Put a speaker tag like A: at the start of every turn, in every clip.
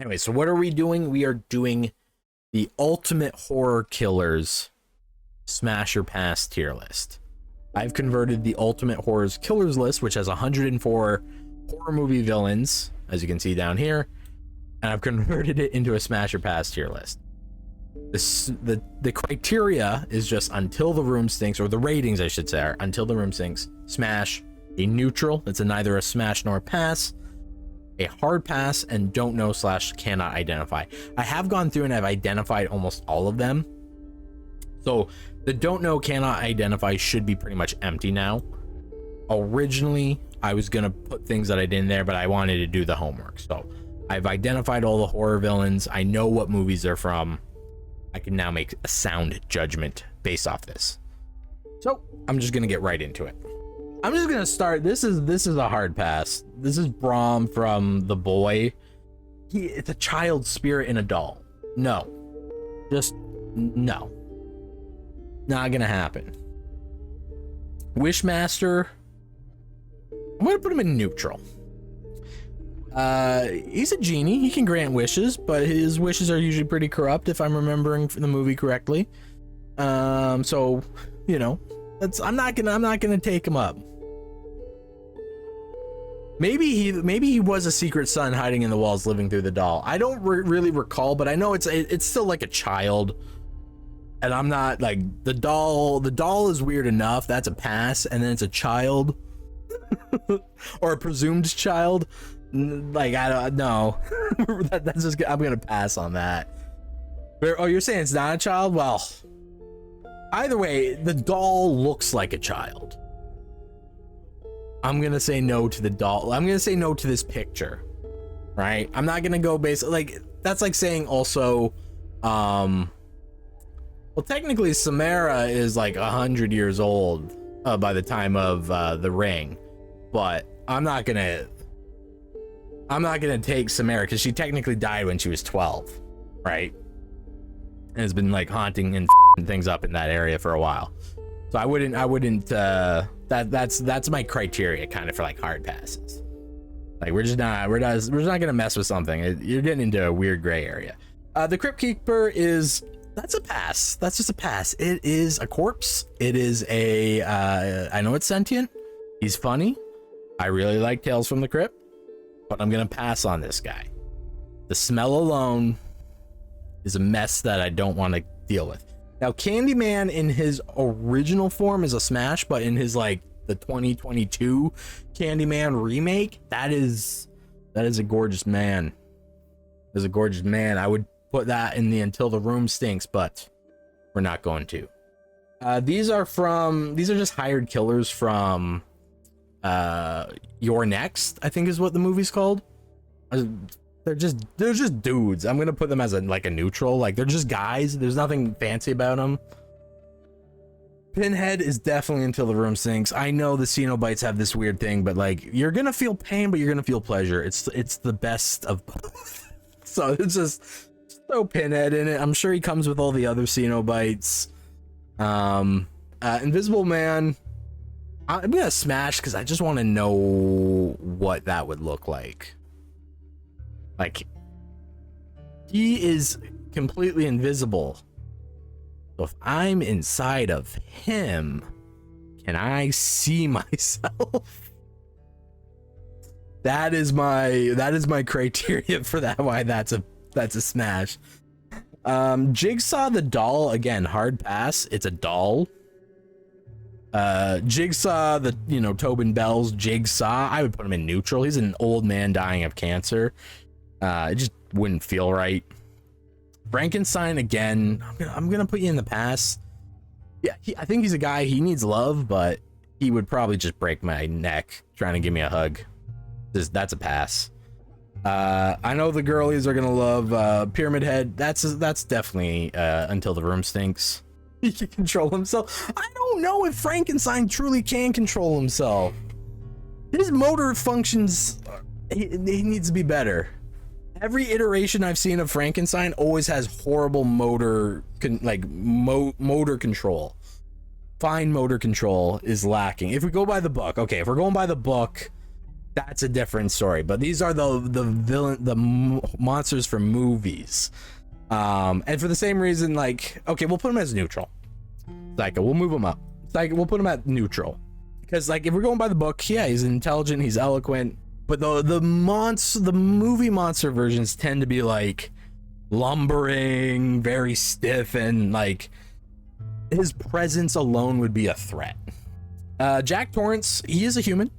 A: Anyway, so what are we doing? We are doing the ultimate horror killers smash or pass tier list. I've converted the ultimate horrors killers list, which has 104 horror movie villains, as you can see down here, and I've converted it into a smash or pass tier list. The criteria is just until the room stinks, or the ratings I should say are until the room stinks, smash, a neutral, it's neither a smash nor a pass, a hard pass, and don't know / cannot identify. I have gone through and I've identified almost all of them. So the don't know, cannot identify should be pretty much empty now. Originally, I was gonna put things that I did in there, but I wanted to do the homework. So I've identified all the horror villains. I know what movies they're from. I can now make a sound judgment based off this. So I'm just gonna get right into it. I'm just gonna start. This is a hard pass. This is Brom from The Boy. It's a child spirit in a doll. No, just no, not gonna happen. Wishmaster, I'm gonna put him in neutral. He's a genie. He can grant wishes, but his wishes are usually pretty corrupt, if I'm remembering the movie correctly. So you know, I'm not gonna take him up. Maybe he was a secret son hiding in the walls, living through the doll. I don't really recall, but I know it's still like a child, and I'm not like the doll. The doll is weird enough. That's a pass, and then it's a child or a presumed child. Like I don't know. That's just, I'm gonna pass on that. Oh, you're saying it's not a child? Well, either way, the doll looks like a child. I'm gonna say no to the doll. I'm gonna say no to this picture, right? I'm not gonna go based like that's like saying also, well, technically Samara is like 100 years old by the time of The Ring, but I'm not gonna take Samara because she technically died when she was 12, right? And has been like haunting and things up in that area for a while. So I wouldn't that's my criteria kind of for like hard passes. Like we're just not gonna mess with something. You're getting into a weird gray area. The Crypt Keeper that's a pass. That's just a pass. It is a corpse. It is a I know it's sentient. He's funny. I really like Tales from the Crypt, but I'm gonna pass on this guy. The smell alone is a mess that I don't want to deal with. Now, Candyman in his original form is a smash, but in his like the 2022 Candyman remake, that is a gorgeous man. There's a gorgeous man. I would put that in the Until the Room Stinks, but we're not going to. These are just hired killers from Your Next, I think is what the movie's called. They're just dudes. I'm gonna put them as a neutral. Like they're just guys. There's nothing fancy about them. Pinhead is definitely Until the Room Sinks. I know the Cenobites have this weird thing, but like you're gonna feel pain, but you're gonna feel pleasure. It's the best of both. So it's just throw Pinhead in it. I'm sure he comes with all the other Cenobites. Invisible Man, I'm gonna smash because I just want to know what that would look like. Like, he is completely invisible. So if I'm inside of him, can I see myself? That is my criteria for that. Why that's a smash. Jigsaw the doll, again, hard pass. It's a doll. Jigsaw, Tobin Bell's Jigsaw, I would put him in neutral. He's an old man dying of cancer. It just wouldn't feel right. Frankenstein, again, I'm gonna put you in the pass. Yeah, I think he's a guy, he needs love, but he would probably just break my neck trying to give me a hug. That's a pass. I know the girlies are gonna love Pyramid Head. That's definitely Until the Room Stinks. He can control himself. I don't know if Frankenstein truly can control himself. His motor functions, he needs to be better. Every iteration I've seen of Frankenstein always has horrible motor control. Fine motor control is lacking. If we go by the book, okay, if we're going by the book, that's a different story. But these are the monsters from movies. And for the same reason, like, okay, we'll put him as neutral. Psycho, we'll move him up. Psycho, we'll put him at neutral. Because, like, if we're going by the book, yeah, he's intelligent, he's eloquent. But the movie monster versions tend to be, like, lumbering, very stiff, and, like, his presence alone would be a threat. Jack Torrance, he is a human.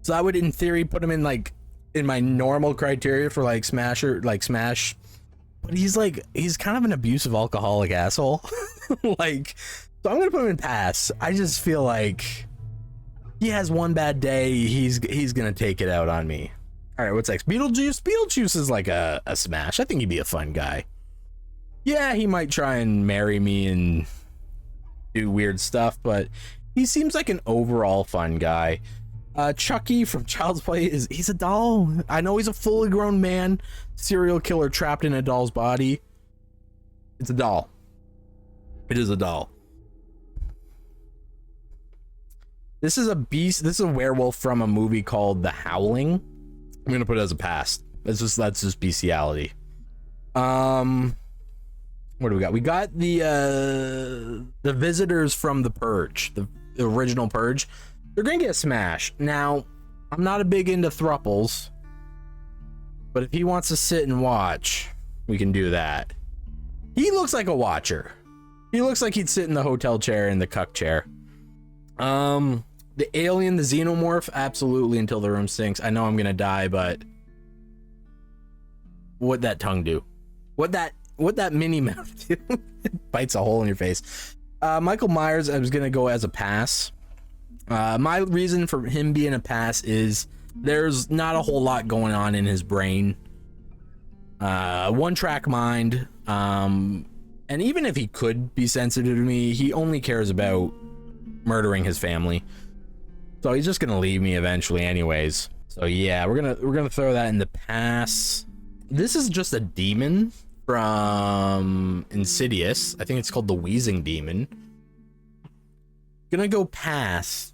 A: So I would, in theory, put him in, like, in my normal criteria for, like, Smash. But he's kind of an abusive alcoholic asshole. Like, so I'm gonna put him in pass. I just feel like he has one bad day, he's gonna take it out on me. All right, what's next? Beetlejuice is like a smash. I think he'd be a fun guy. Yeah, he might try and marry me and do weird stuff, but he seems like an overall fun guy. Chucky from Child's Play he's a doll. I know he's a fully grown man, serial killer trapped in a doll's body. It's a doll. It is a doll. This is a beast. This is a werewolf from a movie called The Howling. I'm gonna put it as a pass. That's just bestiality. What do we got? We got the visitors from The Purge, the original Purge. They're gonna get a smash. Now, I'm not a big into thruples, but if he wants to sit and watch, we can do that. He looks like a watcher. He looks like he'd sit in the hotel chair and the cuck chair. The alien, the xenomorph, absolutely, until the room sinks. I know I'm gonna die, but what'd that tongue do? What'd that mini mouth do? It bites a hole in your face. Michael Myers, I was gonna go as a pass. My reason for him being a pass is there's not a whole lot going on in his brain. One track mind. And even if he could be sensitive to me, he only cares about murdering his family. So he's just gonna leave me eventually anyways. So yeah, we're gonna throw that in the pass. This is just a demon from Insidious. I think it's called the Wheezing Demon. Gonna go pass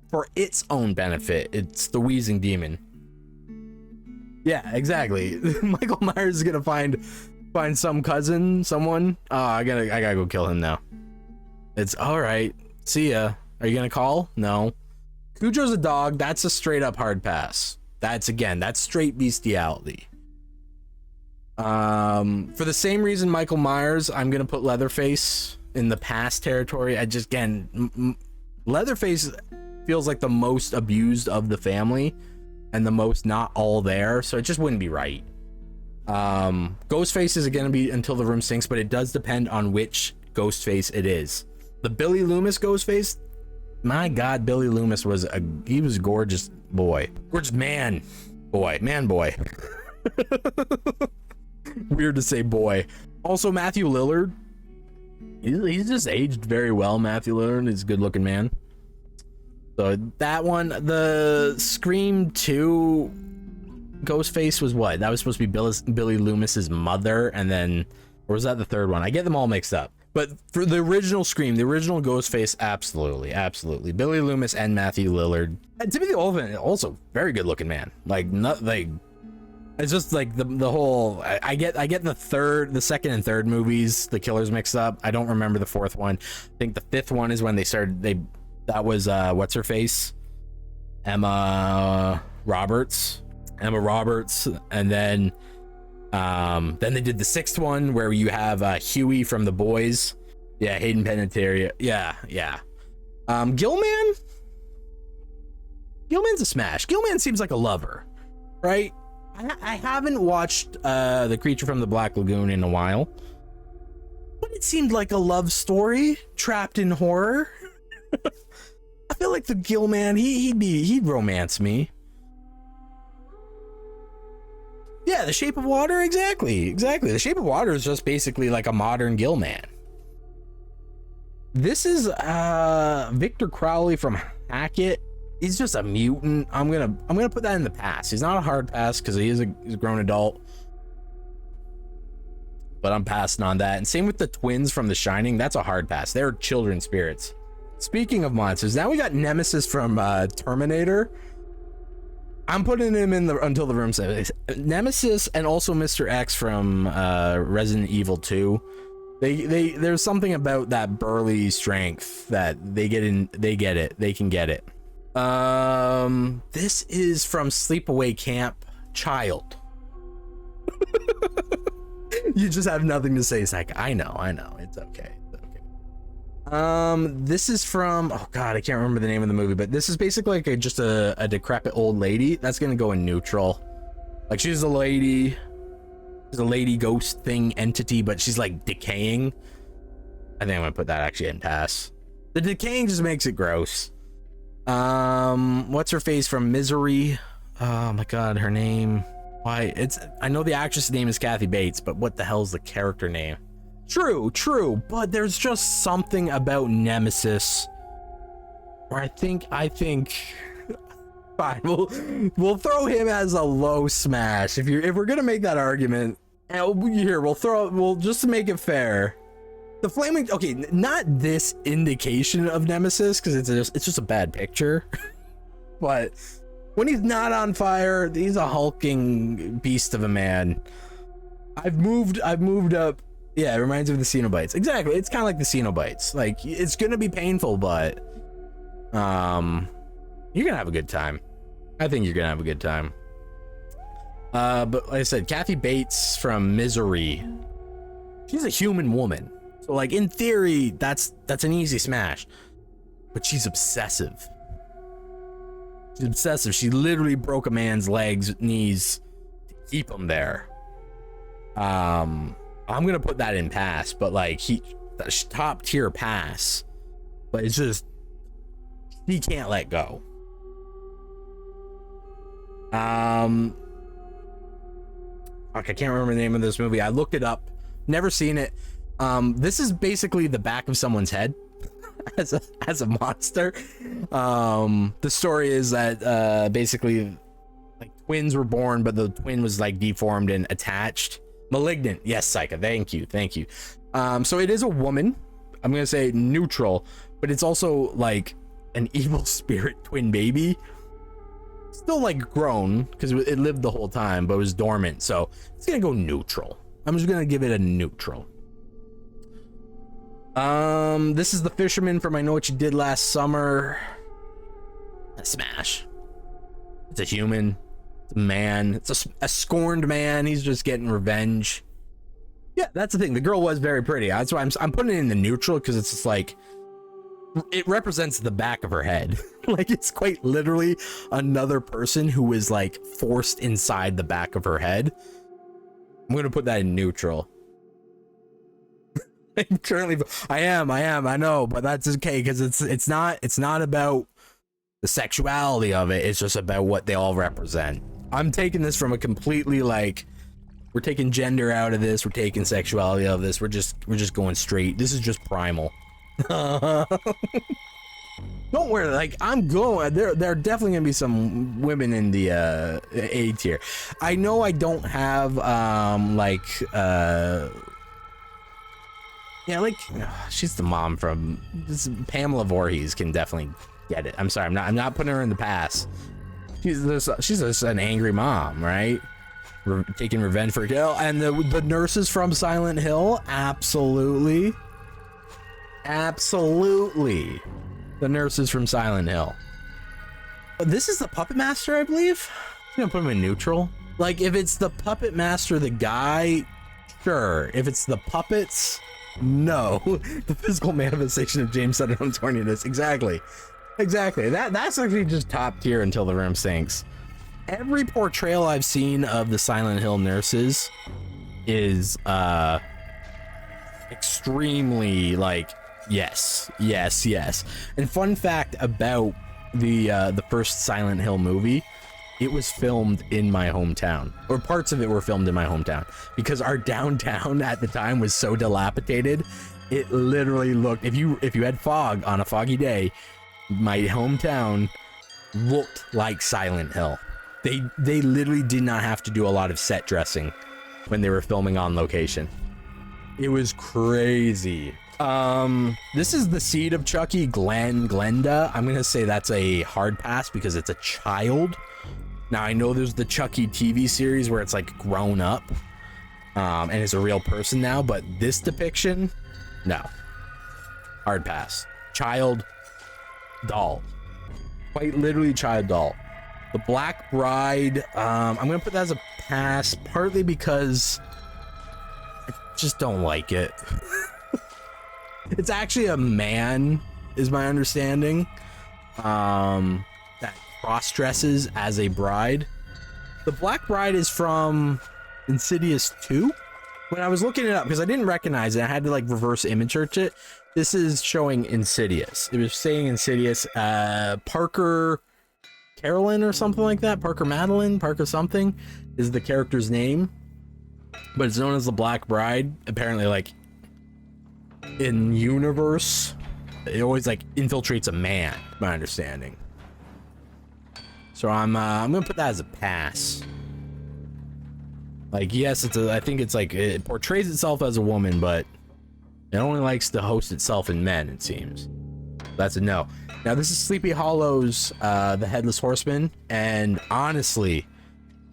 A: for its own benefit. It's the Wheezing Demon. Yeah, exactly. Michael Myers is gonna find some cousin, someone. I gotta go kill him now. It's all right. See ya. Are you gonna call? No. Cujo's a dog. That's a straight up hard pass. That's straight bestiality. For the same reason Michael Myers, I'm gonna put Leatherface in the pass territory. Leatherface feels like the most abused of the family and the most not all there, so it just wouldn't be right. Ghostface is gonna be until the room sinks, but it does depend on which Ghostface it is. The Billy Loomis Ghostface, my god, Billy Loomis was a gorgeous boy. Gorgeous man boy. Weird to say boy. Also, Matthew Lillard, he's just aged very well. Matthew Lillard is a good looking man. So that one, the Scream 2 Ghostface was what? That was supposed to be Billy Loomis's mother, and then, or was that the third one? I get them all mixed up. But for the original Scream, the original Ghostface, absolutely. Billy Loomis and Matthew Lillard. And Timothy Olyphant, also very good looking man. Like, not like, it's just like the whole. I get the second and third movies, the killers mixed up. I don't remember the fourth one. I think the fifth one is when they started. That was what's her face, Emma Roberts, and then they did the sixth one where you have Huey from The Boys. Yeah, Hayden Panettiere. Yeah. Gilman's a smash. Gilman seems like a lover, right? I haven't watched The Creature from the Black Lagoon in a while, but it seemed like a love story trapped in horror. I feel like the Gilman, he'd romance me. Yeah, The Shape of Water, exactly. The Shape of Water is just basically like a modern Gilman. This is Victor Crowley from Hackett. He's just a mutant. I'm gonna put that in the pass. He's not a hard pass because he's a grown adult, but I'm passing on that. And same with the twins from The Shining. That's a hard pass. They're children spirits. Speaking of monsters, now we got Nemesis from Terminator. I'm putting him in the Until the Room says. Nemesis and also Mr. X from Resident Evil 2. There's something about that burly strength that they get it. They can get it. This is from Sleepaway Camp. Child. You just have nothing to say. It's like, I know. It's okay. This is from, oh god, I can't remember the name of the movie, but this is basically like just a decrepit old lady. That's gonna go in neutral. Like, she's a lady ghost thing entity, but she's like decaying. I think I'm gonna put that actually in pass. The decaying just makes it gross. What's her face from Misery? Oh my god, her name. Why? I know the actress name is Kathy Bates, but what the hell's the character name? True, but there's just something about Nemesis where I think fine, we'll throw him as a low smash. If we're gonna make that argument, we'll just to make it fair. The flaming, okay, not this indication of Nemesis, because it's just a bad picture. But when he's not on fire, he's a hulking beast of a man. I've moved up. Yeah, it reminds me of the Cenobites. Exactly, it's kind of like the Cenobites. Like, it's gonna be painful, but you're gonna have a good time. I think you're gonna have a good time. But like I said, Kathy Bates from Misery. She's a human woman, so like in theory, that's an easy smash. But she's obsessive. She literally broke a man's legs, knees to keep him there. I'm gonna put that in pass, but like that's top tier pass. But it's just he can't let go. Fuck, I can't remember the name of this movie. I looked it up, never seen it. This is basically the back of someone's head as a monster. The story is that basically like twins were born, but the twin was like deformed and attached. Malignant, yes, Psycha, thank you. So it is a woman. I'm gonna say neutral, but it's also like an evil spirit twin baby, still like grown because it lived the whole time but it was dormant, so it's gonna go neutral. I'm just gonna give it a neutral. This is the fisherman from I Know What You Did Last Summer. A smash. It's a human. It's a man. It's a scorned man. He's just getting revenge. Yeah, that's the thing. The girl was very pretty. That's why I'm putting it in the neutral, because it's just like it represents the back of her head. Like, it's quite literally another person who is like forced inside the back of her head. I'm gonna put that in neutral. I know, but that's okay, because it's not about the sexuality of it. It's just about what they all represent. I'm taking this from a completely like, we're taking gender out of this, we're taking sexuality out of this, we're just going straight. This is just primal. Don't worry, like, I'm going, there are definitely gonna be some women in the A tier. I know I don't have yeah, like, she's the mom from this. Pamela Voorhees can definitely get it. I'm sorry, I'm not putting her in the pass. She's just an angry mom, right? Taking revenge for kill. And the nurses from Silent Hill, absolutely. The nurses from Silent Hill. This is the Puppet Master, I believe. I'm gonna put him in neutral. Like, if it's the Puppet Master, the guy, sure. If it's the puppets, no. The physical manifestation of James Sutherland's horniness. Exactly. That's actually just top tier Until the Room Sinks. Every portrayal I've seen of the Silent Hill nurses is extremely like, yes. And fun fact about the first Silent Hill movie, it was filmed in my hometown, or parts of it were filmed in my hometown, because our downtown at the time was so dilapidated. It literally looked, if you had fog on a foggy day, my hometown looked like Silent Hill. They literally did not have to do a lot of set dressing when they were filming on location. It was crazy. This is the seed of Chucky, Glenda. I'm gonna say that's a hard pass because it's a child. Now I know there's the Chucky TV series where it's like grown up, and is a real person now, but this depiction, no. Hard pass. Child doll. Quite literally child doll. The Black Bride, I'm gonna put that as a pass, partly because I just don't like it. It's actually a man, is my understanding, that cross-dresses as a bride. The Black Bride is from Insidious 2. When I was looking it up, because I didn't recognize it, I had to like reverse image search it. This is showing Insidious. It was saying Insidious, Parker Carolyn or something like that. Parker Madeline, Parker something is the character's name, but it's known as the Black Bride. Apparently, like in universe, it always like infiltrates a man, my understanding. So I'm gonna put that as a pass. Like, yes, I think it's like it portrays itself as a woman, but it only likes to host itself in men, it seems. That's a no. Now this is Sleepy Hollow's The Headless Horseman, and honestly,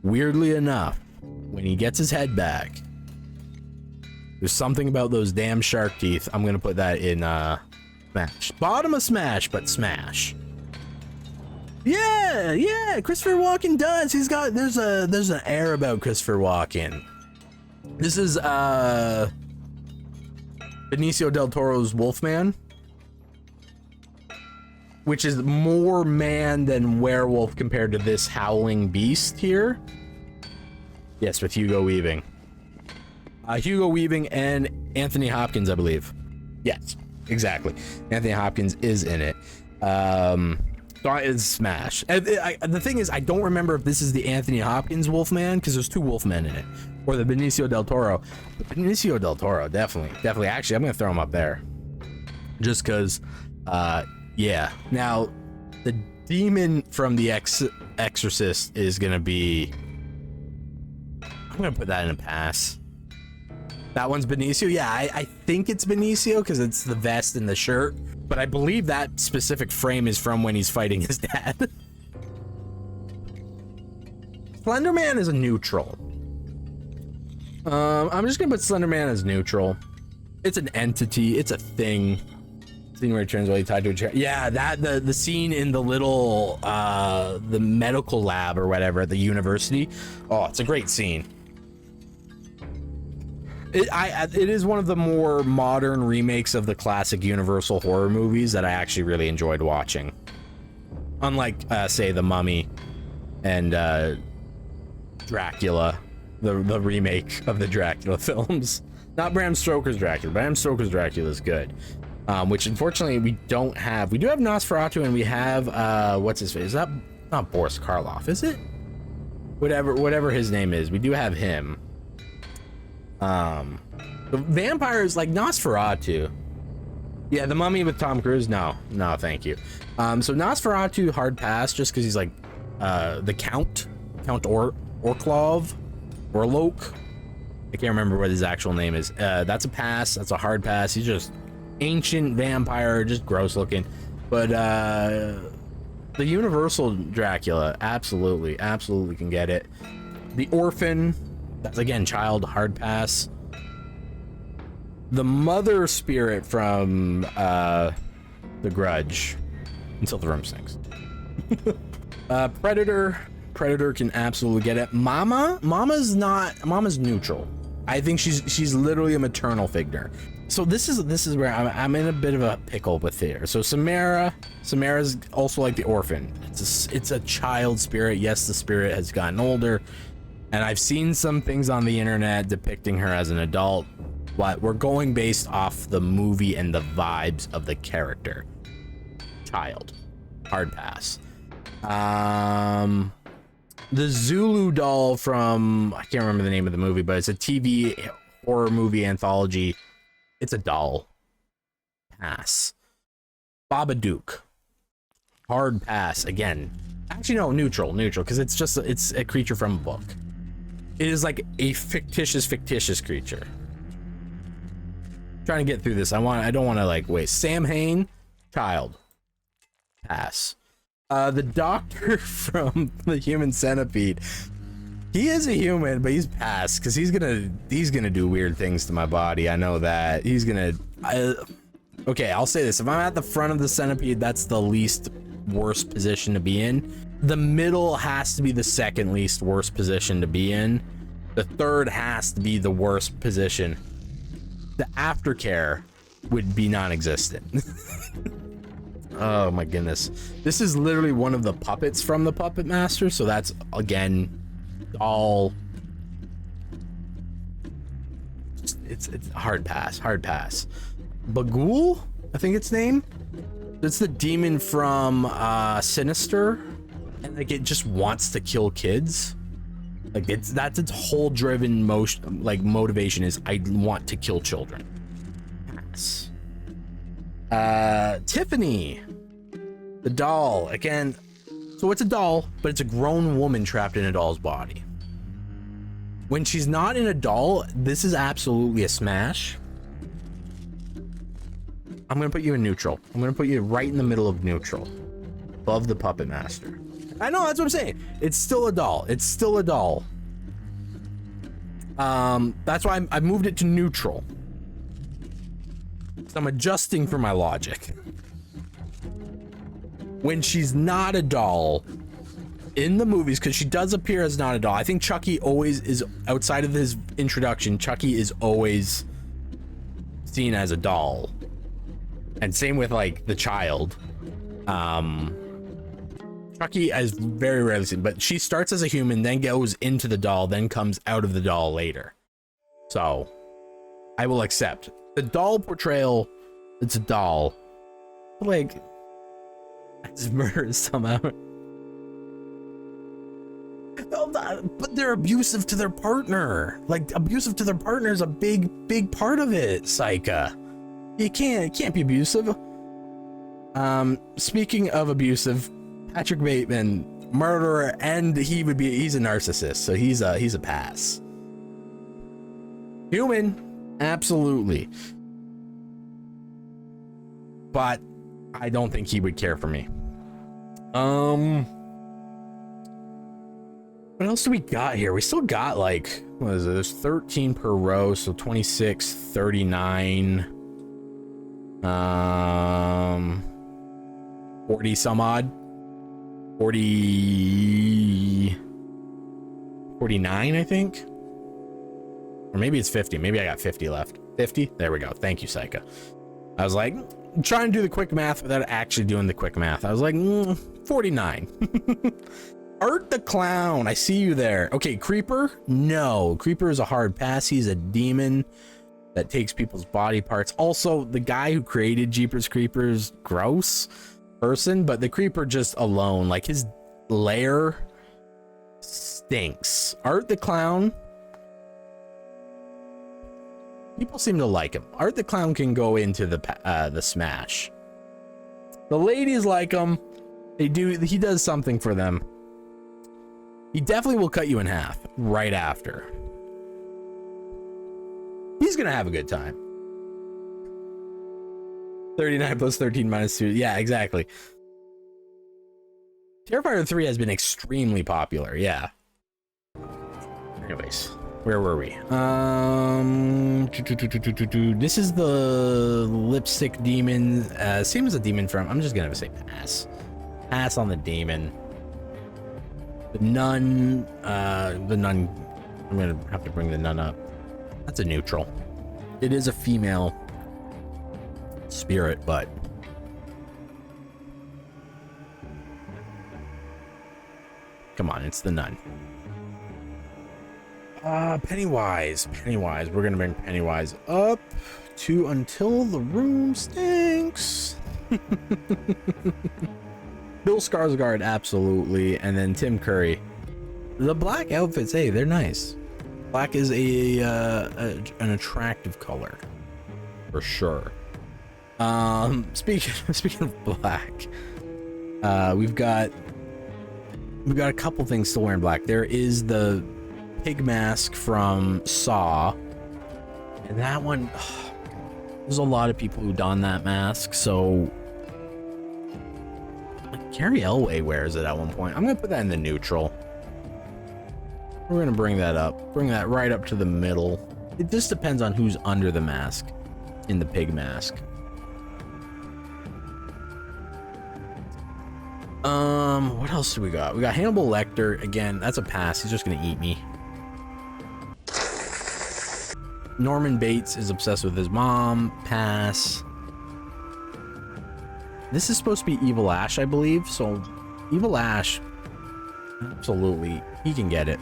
A: weirdly enough, when he gets his head back, there's something about those damn shark teeth. I'm gonna put that in Smash. Bottom of Smash, but Smash. Yeah, Christopher Walken does. He's got there's an air about Christopher Walken. This is Benicio del Toro's Wolfman, which is more man than werewolf compared to this howling beast here. Yes, with Hugo Weaving. Hugo Weaving and Anthony Hopkins, I believe. Yes, exactly. Anthony Hopkins is in it. So it's Smash. The thing is, I don't remember if this is the Anthony Hopkins Wolfman, because there's two Wolfmen in it, or the Benicio del Toro. But Benicio del Toro, definitely. Actually, I'm gonna throw him up there, just because. Yeah. Now, the demon from the Exorcist is gonna be. I'm gonna put that in a pass. That one's Benicio. Yeah, I think it's Benicio because it's the vest and the shirt. But I believe that specific frame is from when he's fighting his dad. Slender Man is a neutral. I'm just gonna put Slender Man as neutral. It's an entity. It's a thing. Scene where he turns while he tied to a chair. Yeah, that the scene in the little the medical lab or whatever at the university. Oh, it's a great scene. It is one of the more modern remakes of the classic Universal horror movies that I actually really enjoyed watching. Unlike, say, The Mummy and Dracula, the remake of the Dracula films. Not Bram Stoker's Dracula. Bram Stoker's Dracula is good. Which, unfortunately, we don't have. We do have Nosferatu, and we have, what's his face? Is that not Boris Karloff, is it? Whatever his name is. We do have him. The vampires like Nosferatu. Yeah, The Mummy with Tom Cruise. No, thank you. So Nosferatu, hard pass, just because he's like the Count Orlok. I can't remember what his actual name is. That's a pass. That's a hard pass. He's just ancient vampire, just gross looking. But the Universal Dracula, absolutely can get it. The Orphan. That's again child, hard pass. The mother spirit from The Grudge, until the room sinks. Predator can absolutely get it. Mama's neutral. I think she's literally a maternal figure. So this is where I'm in a bit of a pickle with here. So Samara's also like the Orphan. It's a child spirit. Yes, the spirit has gotten older. And I've seen some things on the internet depicting her as an adult, but we're going based off the movie and the vibes of the character. Child. Hard pass. The Zulu doll from, I can't remember the name of the movie, but it's a TV horror movie anthology. It's a doll. Pass. Babadook. Hard pass. Again. Actually, no, neutral, because it's a creature from a book. It is like a fictitious creature. Trying to get through this. I don't want to like waste. Sam Hain, child. Pass. The doctor from the Human Centipede. He is a human, but he's past because he's gonna do weird things to my body. I know that he's gonna. Okay, I'll say this: if I'm at the front of the centipede, that's the least worst position to be in. The middle has to be the second least worst position to be in. The third has to be the worst position. The aftercare would be non-existent. Oh my goodness. This is literally one of the puppets from the Puppet Master, so that's again all it's hard pass. Bagul, I think its name. It's the demon from Sinister, and like it just wants to kill kids. Like that's its whole driven motion, like motivation is I want to kill children. Pass. Tiffany, the doll again. So it's a doll, but it's a grown woman trapped in a doll's body. When she's not in a doll, this is absolutely a smash. I'm gonna put you in neutral. I'm gonna put you right in the middle of neutral, above the Puppet Master. I know, that's what I'm saying. It's still a doll. It's still a doll. That's why I moved it to neutral. So I'm adjusting for my logic. When she's not a doll in the movies, because she does appear as not a doll. I think Chucky always is, outside of his introduction, Chucky is always seen as a doll. And same with like the child. Chucky is very rarely seen, but she starts as a human, then goes into the doll, then comes out of the doll later. So I will accept the doll portrayal. It's a doll. Like, it's murder somehow. But they're abusive to their partner. Like, abusive to their partner is a big part of it, Psycha. It can't be abusive. Speaking of abusive, Patrick Bateman, murderer, and he's a narcissist, so he's a pass. Human, absolutely. But I don't think he would care for me. What else do we got here? We still got like, what is it? There's 13 per row, so 26, 39, 40 some odd, 40, 49, I think. Or maybe it's 50. Maybe I got 50 left. 50? There we go. Thank you, Psycha. I was like, trying to do the quick math without actually doing the quick math. I was like, 49. Art the Clown, I see you there. Okay, Creeper? No, Creeper is a hard pass. He's a demon that takes people's body parts. Also, the guy who created Jeepers Creepers, gross person, but the Creeper just alone, like his lair stinks. Art the Clown, people seem to like him. Art the Clown can go into the smash. The ladies like him. They do. He does something for them. He definitely will cut you in half right after. He's gonna have a good time. 39 plus 13 minus 2. Yeah, exactly. Terrifier 3 has been extremely popular. Yeah. Anyways. Where were we? This is the lipstick demon. Same as a demon from. I'm just gonna say pass. Pass on the demon. The nun. The nun. I'm gonna have to bring the nun up. That's a neutral. It is a female spirit, but come on, it's the nun. Pennywise. We're gonna bring Pennywise up to until the room stinks. Bill Skarsgård, absolutely, and then Tim Curry. The black outfits, hey, they're nice. Black is an attractive color, for sure. Speaking of black, we've got a couple things to wear in black. There is the pig mask from Saw, and that one, there's a lot of people who don that mask, so like, Carrie Elway wears it at one point. I'm gonna put that in the neutral. We're gonna bring that up. Bring that right up to the middle. It just depends on who's under the mask in the pig mask. What else do we got? We got Hannibal Lecter. Again, that's a pass. He's just gonna eat me. Norman Bates is obsessed with his mom. Pass. This is supposed to be Evil Ash, I believe. So, Evil Ash, absolutely, he can get it.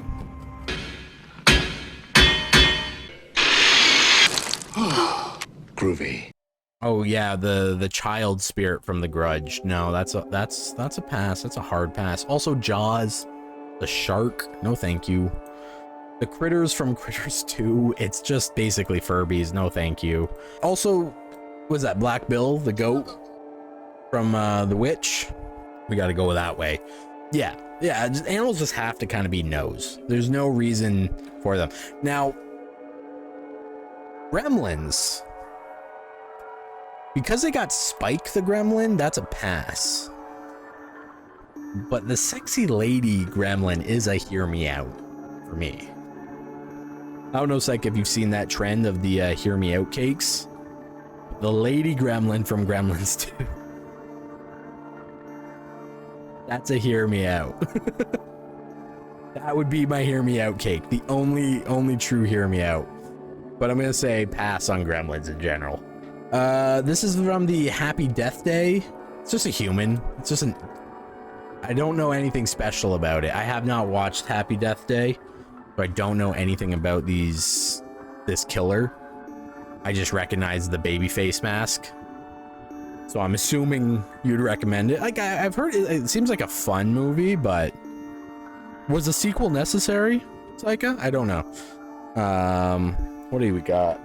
B: Groovy.
A: Oh yeah, the child spirit from The Grudge. No, that's a pass. That's a hard pass. Also, Jaws, the shark. No, thank you. The critters from Critters 2. It's just basically Furbies. No, thank you. Also, was that Black Bill, the goat from The Witch? We got to go that way. Yeah. Animals just have to kind of be no's. There's no reason for them. Now, Gremlins. Because they got Spike the Gremlin, that's a pass. But the sexy lady Gremlin is a hear me out for me. I don't know, Psych, if you've seen that trend of the hear me out cakes. The lady Gremlin from Gremlins 2. That's a hear me out. That would be my hear me out cake. The only true hear me out. But I'm gonna say pass on Gremlins in general. This is from the Happy Death Day. It's just a human. It's just I don't know anything special about it. I have not watched Happy Death Day, so I don't know anything about this killer. I just recognize the baby face mask. So I'm assuming you'd recommend it. Like I've heard it seems like a fun movie, but was a sequel necessary, Psycha? I don't know. What do we got?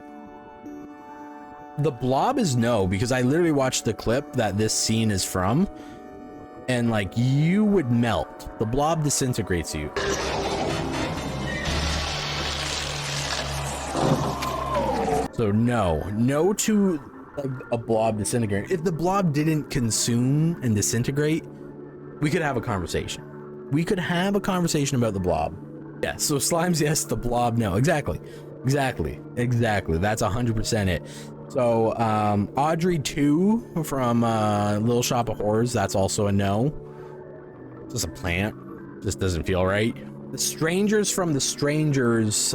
A: The Blob is no, because I literally watched the clip that this scene is from, and like you would melt. The Blob disintegrates you. So no to a Blob disintegrating. If the Blob didn't consume and disintegrate, we could have a conversation. We could have a conversation about the Blob. Yeah, so Slimes, yes, the Blob, no. Exactly. That's 100% it. So, Audrey 2 from Little Shop of Horrors, that's also a no. Just a plant. Just doesn't feel right. The Strangers from The Strangers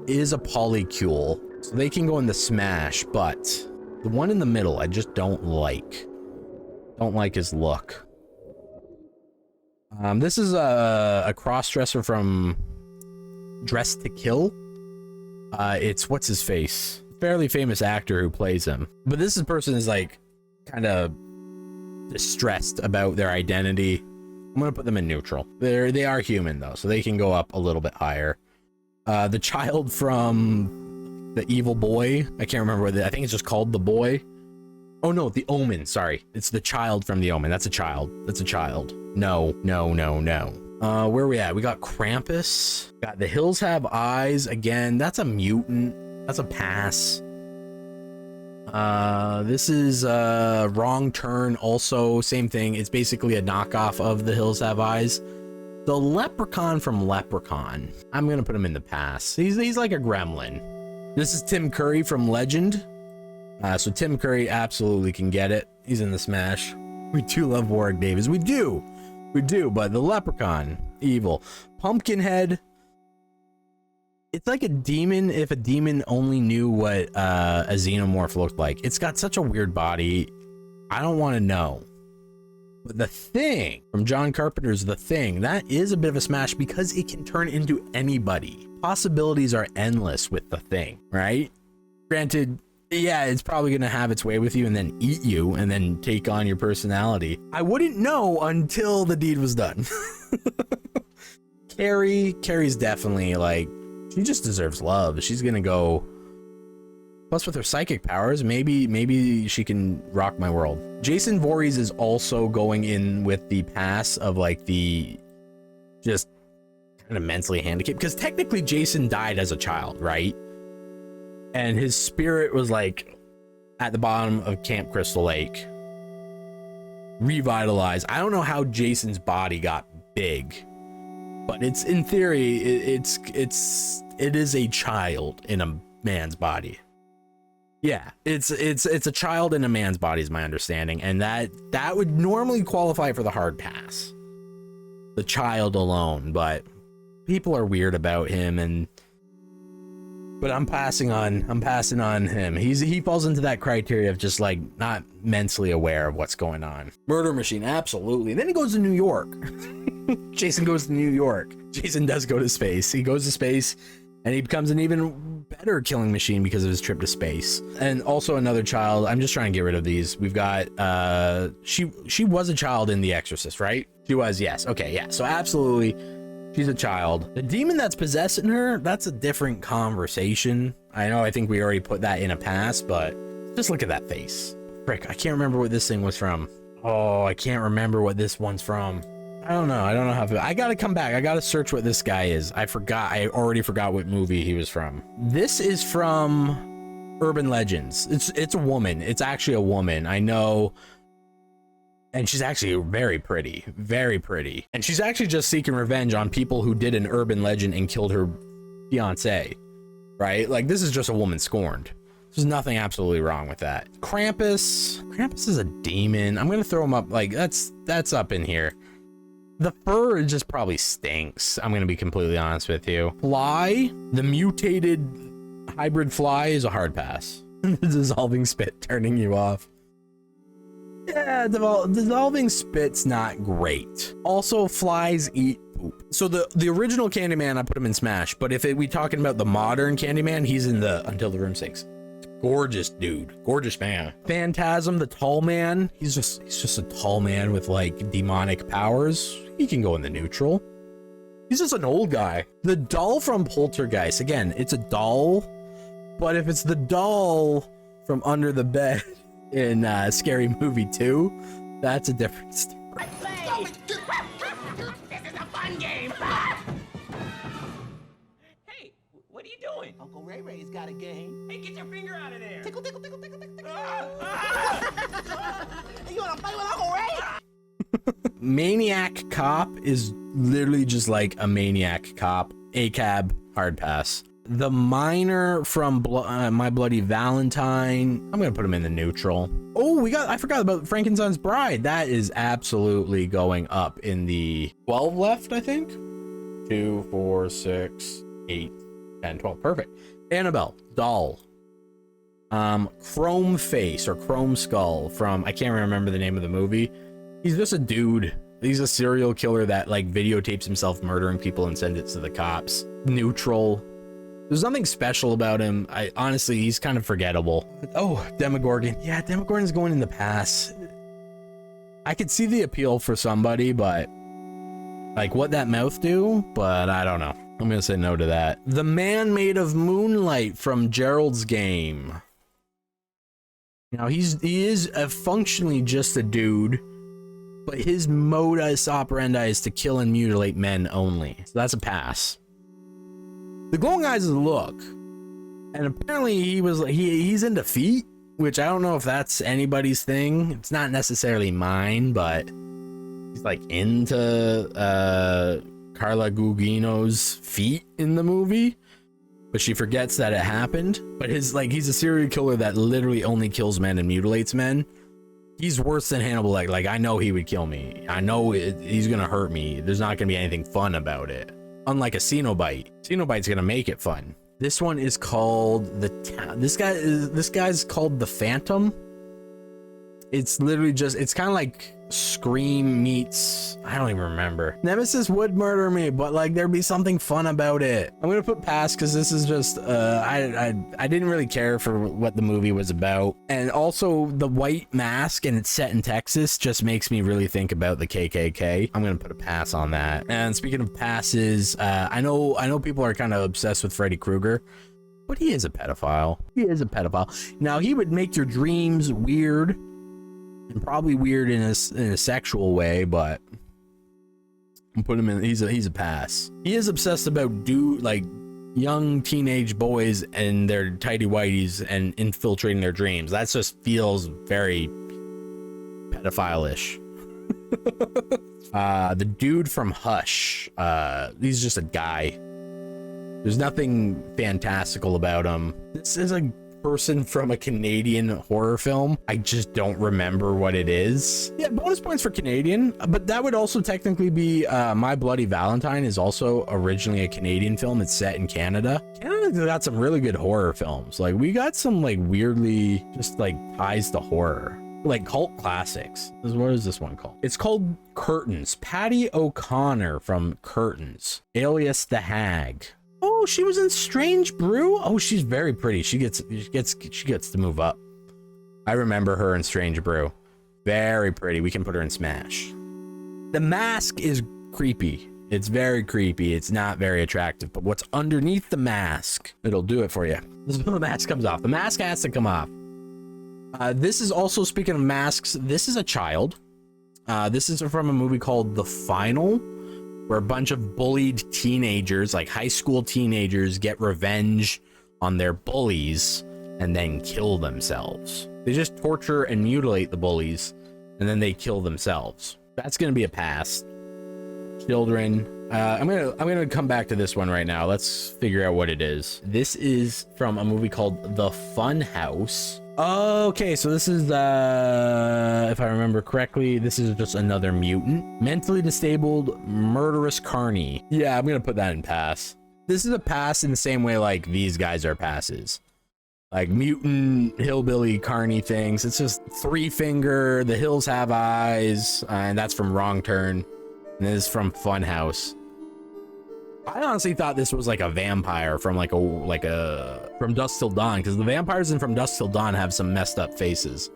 A: is a polycule. So they can go in the smash, but the one in the middle, I just don't like. Don't like his look. This is a cross-dresser from Dress to Kill. It's what's his face? Fairly famous actor who plays him. But this person is like kind of distressed about their identity. I'm gonna put them in neutral. They are human though, so they can go up a little bit higher. The child from The Evil Boy. I can't remember what I think it's just called The Boy. Oh no, The Omen. Sorry, it's the child from The Omen. That's a child. No. Where are we at? We got Krampus. Got The Hills Have Eyes. Again, that's a mutant. That's a pass. This is Wrong Turn. Also, same thing. It's basically a knockoff of The Hills Have Eyes. The Leprechaun from Leprechaun. I'm gonna put him in the pass. He's like a gremlin. This is Tim Curry from Legend. So Tim Curry absolutely can get it. He's in the smash. We do love Warwick Davis. We do, but the Leprechaun, evil. Pumpkinhead, it's like a demon if a demon only knew what a xenomorph looked like. It's got such a weird body. I don't want to know. But The Thing from John Carpenter's The Thing, that is a bit of a smash because it can turn into anybody. Possibilities are endless with The Thing, right? Granted, yeah, it's probably going to have its way with you and then eat you and then take on your personality. I wouldn't know until the deed was done. Carrie's definitely like, she just deserves love. She's going to go. Plus with her psychic powers, maybe she can rock my world. Jason Voorhees is also going in with the pass of like the just kind of mentally handicapped, because technically Jason died as a child, right? And his spirit was like at the bottom of Camp Crystal Lake. revitalized. I don't know how Jason's body got big, but it's in theory it is a child in a man's body. Yeah, it's a child in a man's body is my understanding, and that would normally qualify for the hard pass, the child alone. But people are weird about him, but I'm passing on him. He falls into that criteria of just like not mentally aware of what's going on. Murder machine, absolutely. Then he goes to New York. Jason goes to New York. Jason does go to space. He goes to space and he becomes an even better killing machine because of his trip to space. And also another child. I'm just trying to get rid of these. We've got she was a child in The Exorcist, right? She was, yes. Okay, yeah. So absolutely, she's a child. The demon that's possessing her, that's a different conversation. I know, I think we already put that in a pass, but just look at that face. Frick, I can't remember what this thing was from. Oh, I can't remember what this one's from. I don't know how I gotta come back. I gotta search what this guy is. I already forgot what movie he was from. This is from Urban Legends. It's a woman. It's actually a woman, I know. And she's actually very pretty, and she's actually just seeking revenge on people who did an urban legend and killed her fiance, right? Like, this is just a woman scorned. There's nothing absolutely wrong with that. Krampus is a demon. I'm gonna throw him up, like, that's up in here. The fur just probably stinks, I'm gonna be completely honest with you. Fly, the mutated hybrid fly, is a hard pass. The dissolving spit turning you off. Yeah, dissolving spit's not great. Also, flies eat poop. So the original Candyman, I put him in Smash, but if we talking about the modern Candyman, he's in the Until the Room Sinks. Gorgeous dude, gorgeous man. Phantasm, the tall man, he's just a tall man with like demonic powers. He can go in the neutral. He's just an old guy. The doll from Poltergeist, again, it's a doll, but if it's the doll from under the bed in Scary Movie 2, that's a different story.
B: This is a fun game. Hey, what are you doing?
C: Uncle Ray Ray's got a game.
B: Hey, get your finger out of there.
C: Tickle, tickle, tickle, tickle, tickle, tickle. You wanna play with Uncle Ray?
A: Maniac Cop is literally just like a Maniac Cop. ACAB, hard pass. The miner from My Bloody Valentine, I'm gonna put him in the neutral. Oh, I forgot about Frankenstein's Bride. That is absolutely going up in the 12 left, I think. 2, 4, 6, 8, 10, 12. Perfect. Annabelle, doll. Chrome Face or Chrome Skull from, I can't remember the name of the movie. He's just a dude. He's a serial killer that like videotapes himself murdering people and sends it to the cops. Neutral. There's nothing special about him. Honestly, he's kind of forgettable. Oh, Demogorgon. Yeah, Demogorgon's going in the pass. I could see the appeal for somebody, but like what that mouth do, but I don't know. I'm gonna say no to that. The Man Made of Moonlight from Gerald's Game. Now he is functionally just a dude, but his modus operandi is to kill and mutilate men only. So that's a pass. The glowing eyes is a look, and apparently he's into feet, which I don't know if that's anybody's thing. It's not necessarily mine, but he's like into Carla Gugino's feet in the movie, but she forgets that it happened. But he's a serial killer that literally only kills men and mutilates men. He's worse than Hannibal. Like I know he would kill me. I know he's gonna hurt me. There's not gonna be anything fun about it. Unlike a Cenobite. Cenobite's gonna make it fun. This one is called this guy's called the Phantom. It's literally just, it's kind of like Scream meets, I don't even remember. Nemesis would murder me, but like there'd be something fun about it. I'm gonna put pass because this is just I didn't really care for what the movie was about, and also the white mask and it's set in Texas just makes me really think about the KKK. I'm gonna put a pass on that. And speaking of passes, I know people are kind of obsessed with Freddy Krueger, but he is a pedophile. He is a pedophile. Now he would make your dreams weird. And probably weird in a sexual way, but I'll put him in. He's a pass. He is obsessed about young teenage boys and their tighty whities and infiltrating their dreams. That just feels very pedophile-ish. The dude from Hush. He's just a guy. There's nothing fantastical about him. This is a person from a Canadian horror film. I just don't remember what it is. Yeah, bonus points for Canadian, but that would also technically be My Bloody Valentine is also originally a Canadian film. It's set in Canada. Canada's got some really good horror films. Like we got some like weirdly just like ties to horror. Like cult classics. What is this one called? It's called Curtains. Patty O'Connor from Curtains, alias the Hag. Oh, she was in Strange Brew. Oh, she's very pretty. She gets to move up. I remember her in Strange Brew. Very pretty. We can put her in Smash. The mask is creepy. It's very creepy. It's not very attractive, but what's underneath the mask, it'll do it for you. This is when the mask comes off. The mask has to come off. This is also, speaking of masks, this is a child. This is from a movie called The Final, where a bunch of bullied teenagers, like high school teenagers, get revenge on their bullies and then kill themselves. They just torture and mutilate the bullies and then they kill themselves. That's gonna be a pass. Children. I'm gonna come back to this one right now. Let's figure out what it is. This is from a movie called The Fun House. Okay, so this is if I remember correctly, this is just another mutant. Mentally disabled, murderous carny. Yeah, I'm gonna put that in pass. This is a pass in the same way like these guys are passes. Like mutant, hillbilly, carny things. It's just three finger, the hills have eyes, and that's from Wrong Turn. And this is from Funhouse. I honestly thought this was like a vampire from from Dusk Till Dawn, because the vampires in From Dusk Till Dawn have some messed up faces.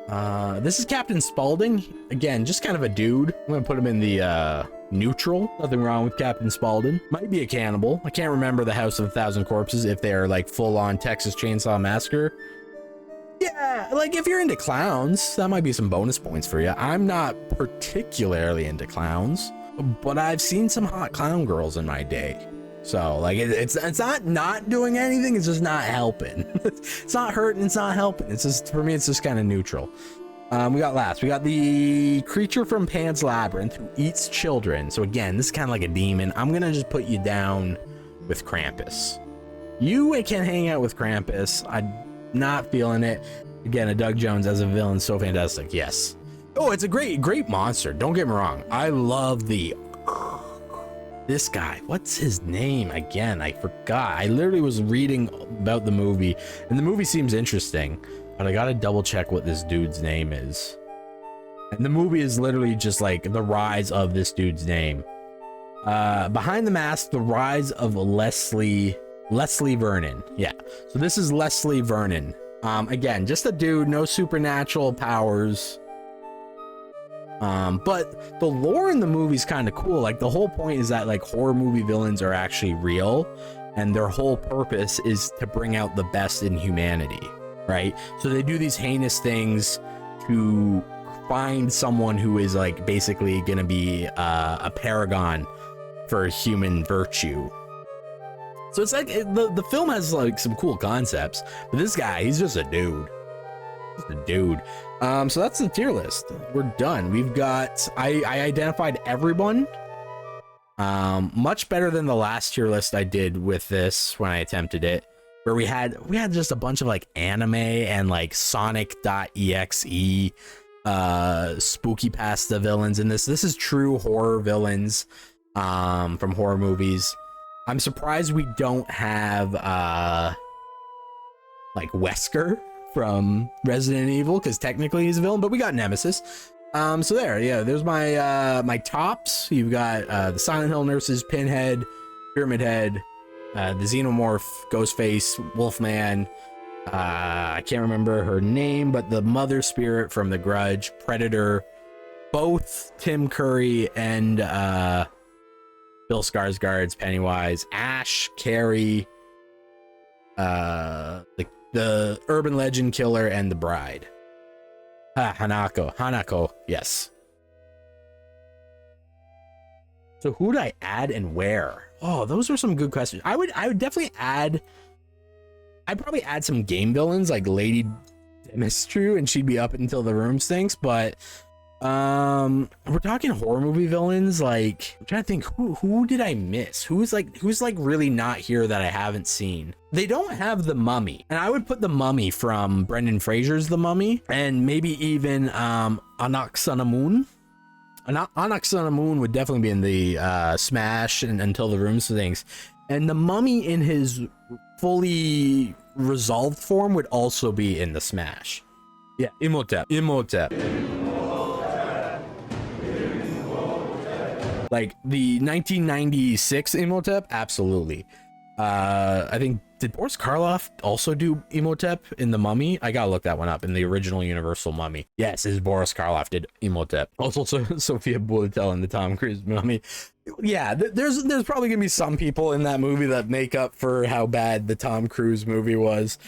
A: This is Captain Spalding. Again, just kind of a dude. I'm gonna put him in the neutral. Nothing wrong with Captain Spalding. Might be a cannibal. I can't remember the House of a Thousand Corpses if they're like full-on Texas Chainsaw Massacre. Yeah, like if you're into clowns, that might be some bonus points for you. I'm not particularly into clowns, but I've seen some hot clown girls in my day. So like it's not doing anything, it's just not helping. It's not hurting, it's not helping. It's just, for me, it's just kind of neutral. We got the creature from Pan's Labyrinth who eats children. So again, this is kind of like a demon. I'm gonna just put you down with Krampus. You can hang out with Krampus. I'm not feeling it. Again, a Doug Jones as a villain, so fantastic. Yes. Oh, it's a great monster. Don't get me wrong. I love this guy. What's his name again? I forgot. I literally was reading about the movie, and the movie seems interesting, but I gotta double check what this dude's name is. And the movie is literally just like the rise of this dude's name. Behind the Mask, the rise of Leslie Vernon. Yeah. So this is Leslie Vernon. Again, just a dude, no supernatural powers. But the lore in the movie is kind of cool. Like the whole point is that like horror movie villains are actually real, and their whole purpose is to bring out the best in humanity, right? So they do these heinous things to find someone who is like basically gonna be a paragon for human virtue. So it's like the film has like some cool concepts, but this guy, he's just a dude. Just a dude. So that's the tier list. We're done. We've got, I identified everyone. Much better than the last tier list I did with this when I attempted it, where we had just a bunch of like anime and like Sonic.exe spooky pasta villains in this. This is true horror villains from horror movies. I'm surprised we don't have like Wesker from Resident Evil, because technically he's a villain, but we got Nemesis. So there's my my tops. You've got the Silent Hill nurses, Pinhead, Pyramid Head, the Xenomorph, Ghostface, Wolfman. I can't remember her name, but the Mother Spirit from The Grudge, Predator, both Tim Curry and Bill Skarsgård's Pennywise, Ash, Carrie, the Urban Legend Killer, and the Bride. Hanako, yes. So who'd I add and where? Oh, those are some good questions. I would definitely add, I'd probably add some game villains like Lady Demetru, and she'd be up until the room stinks, but We're talking horror movie villains. Like, I'm trying to think, who did I miss? Who's like really not here that I haven't seen? They don't have the Mummy, and I would put the Mummy from Brendan Fraser's The Mummy, and maybe even Anaxanamun. Anaxanamun would definitely be in the Smash and Until the Room Sings, and the Mummy in his fully resolved form would also be in the Smash. Yeah, Imhotep. Like the 1996 Imhotep, absolutely. I think, did Boris Karloff also do Imhotep in The Mummy? I gotta look that one up. In the original Universal Mummy, yes, is Boris Karloff did Imhotep. Also, Sophia Boutella in the Tom Cruise Mummy. Yeah, there's probably gonna be some people in that movie that make up for how bad the Tom Cruise movie was.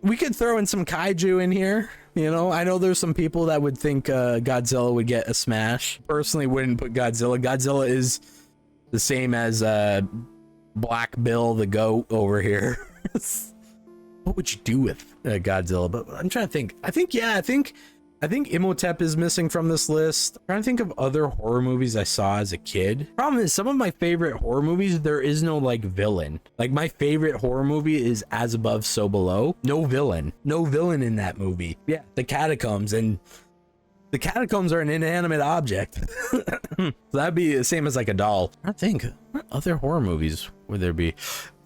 A: We could throw in some kaiju in here. You know, I know there's some people that would think Godzilla would get a smash. Personally, wouldn't put Godzilla. Godzilla is the same as Black Bill the goat over here. What would you do with Godzilla? But I'm trying to think. I think Imhotep is missing from this list. I'm trying to think of other horror movies I saw as a kid. Problem is, some of my favorite horror movies, there is no like villain. Like my favorite horror movie is As Above, So Below. No villain in that movie. Yeah, the catacombs, and the catacombs are an inanimate object. So that'd be the same as like a doll. I think, what other horror movies would there be?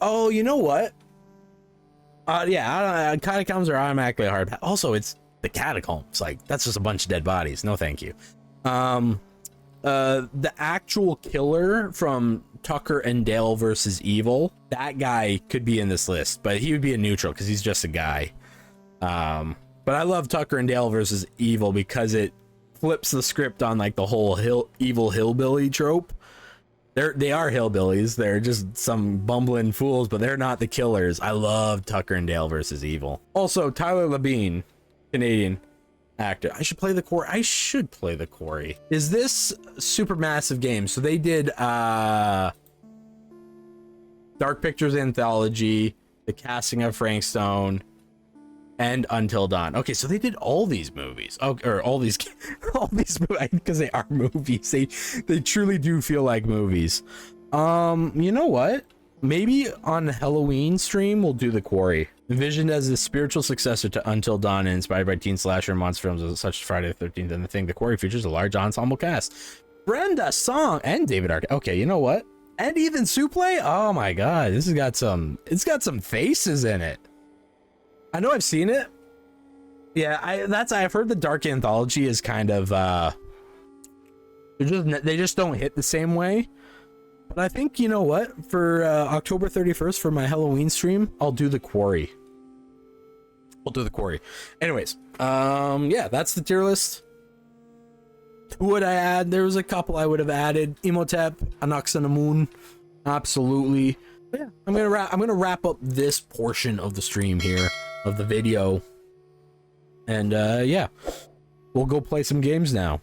A: Oh, you know what? Yeah, catacombs are automatically hard. Also, it's the catacombs. Like, that's just a bunch of dead bodies. No, thank you. The actual killer from Tucker and Dale versus Evil, that guy could be in this list, but he would be a neutral because he's just a guy. But I love Tucker and Dale versus Evil because it flips the script on like the whole evil hillbilly trope. They are hillbillies. They're just some bumbling fools, but they're not the killers. I love Tucker and Dale versus Evil. Also, Tyler Labine, Canadian actor. I should play the Quarry. Is this Supermassive Games? So they did Dark Pictures Anthology, The Casting of Frank Stone, and Until Dawn. Okay, so they did all these movies. Oh, or all these movies, because they are movies. They truly do feel like movies. You know what? Maybe on the Halloween stream we'll do The Quarry. Envisioned as the spiritual successor to Until Dawn and inspired by teen slasher and monster films such as Friday the 13th and The Thing, The Quarry features a large ensemble cast. Brenda Song and David Arquette. Okay, you know what? And Ethan Suplee? Oh my god, it's got some faces in it. I know I've seen it. Yeah, I've heard the Dark Anthology is kind of they just don't hit the same way. But I think, you know what, for October 31st for my Halloween stream, I'll do The Quarry. We'll do The Quarry. Anyways, yeah, that's the tier list. Who would I add? There was a couple I would have added. Imhotep, Anaxanamun, absolutely. But yeah, I'm gonna wrap up this portion of the stream here, of the video. And yeah, we'll go play some games now.